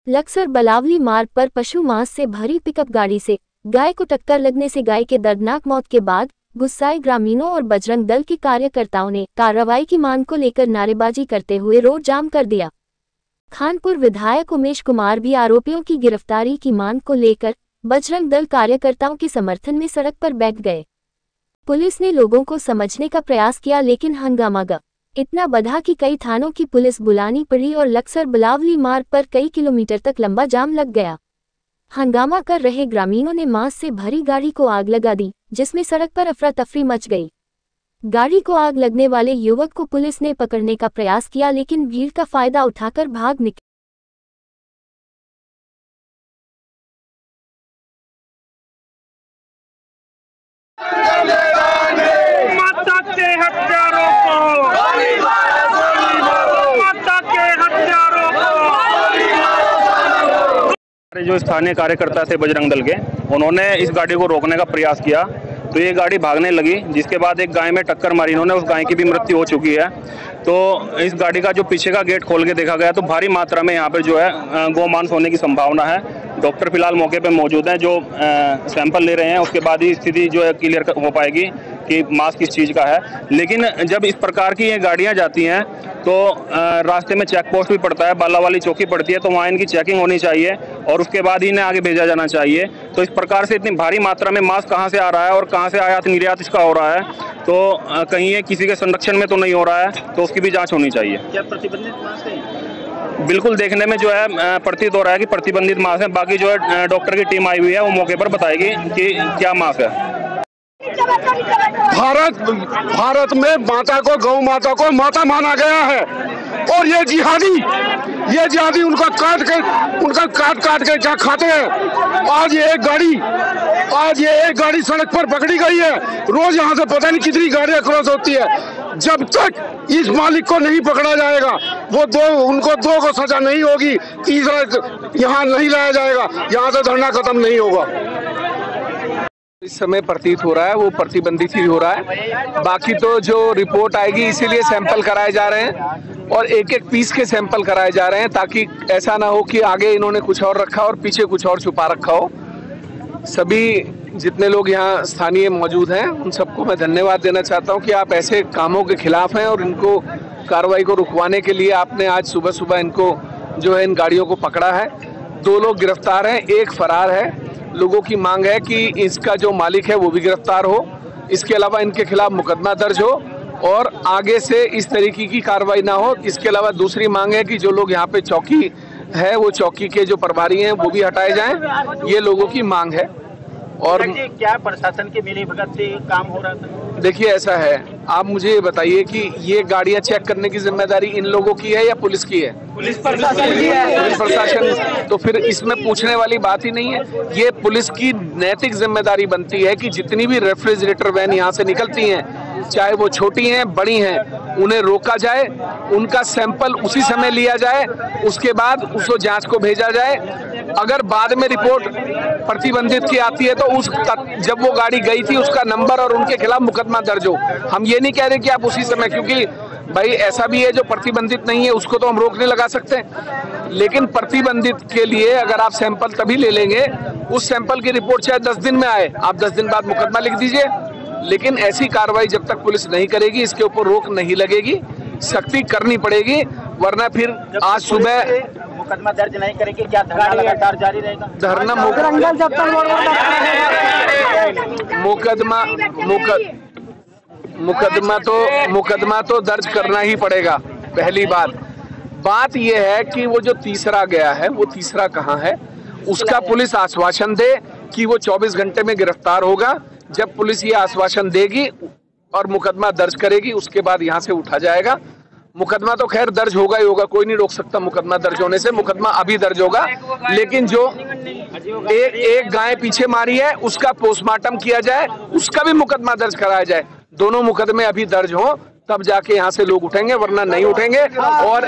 लक्सर बलावली मार्ग पर पशु मांस से भरी पिकअप गाड़ी से गाय को टक्कर लगने से गाय के दर्दनाक मौत के बाद गुस्साए ग्रामीणों और बजरंग दल के कार्यकर्ताओं ने कार्रवाई की मांग को लेकर नारेबाजी करते हुए रोड जाम कर दिया। खानपुर विधायक उमेश कुमार भी आरोपियों की गिरफ्तारी की मांग को लेकर बजरंग दल कार्यकर्ताओं के समर्थन में सड़क पर बैठ गए। पुलिस ने लोगों को समझने का प्रयास किया, लेकिन हंगामा इतना बढ़ा कि कई थानों की पुलिस बुलानी पड़ी और लक्सर बलावली मार्ग पर कई किलोमीटर तक लंबा जाम लग गया। हंगामा कर रहे ग्रामीणों ने मांस से भरी गाड़ी को आग लगा दी, जिसमें सड़क पर अफरा तफरी मच गई। गाड़ी को आग लगने वाले युवक को पुलिस ने पकड़ने का प्रयास किया, लेकिन भीड़ का फायदा उठाकर भाग निकले। जो स्थानीय कार्यकर्ता थे बजरंग दल के, उन्होंने इस गाड़ी को रोकने का प्रयास किया तो ये गाड़ी भागने लगी, जिसके बाद एक गाय में टक्कर मारी इन्होंने। उस गाय की भी मृत्यु हो चुकी है। तो इस गाड़ी का जो पीछे का गेट खोल के देखा गया तो भारी मात्रा में यहाँ पे जो है गोमांस होने की संभावना है। डॉक्टर फिलहाल मौके पे मौजूद हैं, जो सैंपल ले रहे हैं। उसके बाद ही स्थिति जो है क्लियर हो पाएगी कि मांस किस चीज़ का है। लेकिन जब इस प्रकार की ये गाड़ियाँ जाती हैं तो रास्ते में चेक पोस्ट भी पड़ता है, बालावाली चौकी पड़ती है, तो वहाँ इनकी चेकिंग होनी चाहिए और उसके बाद ही इन्हें आगे भेजा जाना चाहिए। तो इस प्रकार से इतनी भारी मात्रा में मांस कहाँ से आ रहा है और कहाँ से आयात निर्यात इसका हो रहा है, तो कहीं ये किसी के संरक्षण में तो नहीं हो रहा है, तो उसकी भी जाँच होनी चाहिए। क्या प्रतिबंधित मांस है? बिल्कुल, देखने में जो है प्रतीत हो रहा है कि प्रतिबंधित मांस है। बाकी जो है डॉक्टर की टीम आई हुई है, वो मौके पर बताएगी कि क्या मांस है। भारत में माता को, गौ माता को माता माना गया है और ये जिहादी उनका काट के क्या खाते हैं। आज ये एक गाड़ी सड़क पर पकड़ी गई है। रोज यहाँ से पता नहीं कितनी गाड़ियां क्रॉस होती है। जब तक इस मालिक को नहीं पकड़ा जाएगा, उनको दो को सजा नहीं होगी, तीसरा यहाँ नहीं लाया जाएगा, यहाँ से धरना खत्म नहीं होगा। इस समय प्रतीत हो रहा है वो प्रतिबंधित ही हो रहा है। बाकी तो जो रिपोर्ट आएगी, इसीलिए सैंपल कराए जा रहे हैं और एक एक पीस के सैंपल कराए जा रहे हैं, ताकि ऐसा ना हो कि आगे इन्होंने कुछ और रखा और पीछे कुछ और छुपा रखा हो। सभी जितने लोग यहाँ स्थानीय मौजूद हैं, उन सबको मैं धन्यवाद देना चाहता हूँ कि आप ऐसे कामों के खिलाफ हैं और इनको कार्रवाई को रुकवाने के लिए आपने आज सुबह सुबह इनको जो है इन गाड़ियों को पकड़ा है। 2 लोग गिरफ्तार हैं, 1 फरार है। लोगों की मांग है कि इसका जो मालिक है वो भी गिरफ्तार हो, इसके अलावा इनके खिलाफ मुकदमा दर्ज हो और आगे से इस तरीके की कार्रवाई ना हो। इसके अलावा दूसरी मांग है कि जो लोग यहाँ पे चौकी है, वो चौकी के जो प्रभारी हैं वो भी हटाए जाएं। ये लोगों की मांग है। और क्या प्रशासन के मिलीभगत से काम हो रहा था? देखिए, ऐसा है, आप मुझे ये बताइए कि ये गाड़ियां चेक करने की जिम्मेदारी इन लोगों की है या पुलिस की है? पुलिस प्रशासन की है। पुलिस प्रशासन, तो फिर इसमें पूछने वाली बात ही नहीं है। ये पुलिस की नैतिक जिम्मेदारी बनती है कि जितनी भी रेफ्रिजरेटर वैन यहाँ से निकलती हैं, चाहे वो छोटी हैं बड़ी हैं, उन्हें रोका जाए, उनका सैंपल उसी समय लिया जाए, उसके बाद उसको जांच को भेजा जाए। अगर बाद में रिपोर्ट प्रतिबंधित की आती है तो जब वो गाड़ी गई थी उसका नंबर और उनके खिलाफ मुकदमा दर्ज हो। हम ये नहीं कह रहे कि आप उसी समय, क्योंकि भाई ऐसा भी है जो प्रतिबंधित नहीं है उसको तो हम रोक नहीं लगा सकते, लेकिन प्रतिबंधित के लिए अगर आप सैंपल तभी ले लेंगे, उस सैंपल की रिपोर्ट चाहे 10 दिन में आए, आप 10 दिन बाद मुकदमा लिख दीजिए। लेकिन ऐसी कार्रवाई जब तक पुलिस नहीं करेगी, इसके ऊपर रोक नहीं लगेगी, सख्ती करनी पड़ेगी, वरना फिर आज सुबह मुकदमा दर्ज नहीं करेंगे, क्या धरना लगातार जारी रहेगा? धरना मुकदमा तो दर्ज करना ही पड़ेगा। पहली बात यह है कि वो जो तीसरा गया है, वो तीसरा कहाँ है, उसका पुलिस आश्वासन दे कि वो 24 घंटे में गिरफ्तार होगा। जब पुलिस ये आश्वासन देगी और मुकदमा दर्ज करेगी, उसके बाद यहाँ से उठा जाएगा। मुकदमा तो खैर दर्ज होगा ही होगा, कोई नहीं रोक सकता मुकदमा दर्ज होने से। मुकदमा अभी दर्ज होगा, लेकिन जो एक गाय पीछे मारी है उसका पोस्टमार्टम किया जाए, उसका भी मुकदमा दर्ज कराया जाए। दोनों मुकदमे अभी दर्ज हो, तब जाके यहाँ से लोग उठेंगे, वरना नहीं उठेंगे। और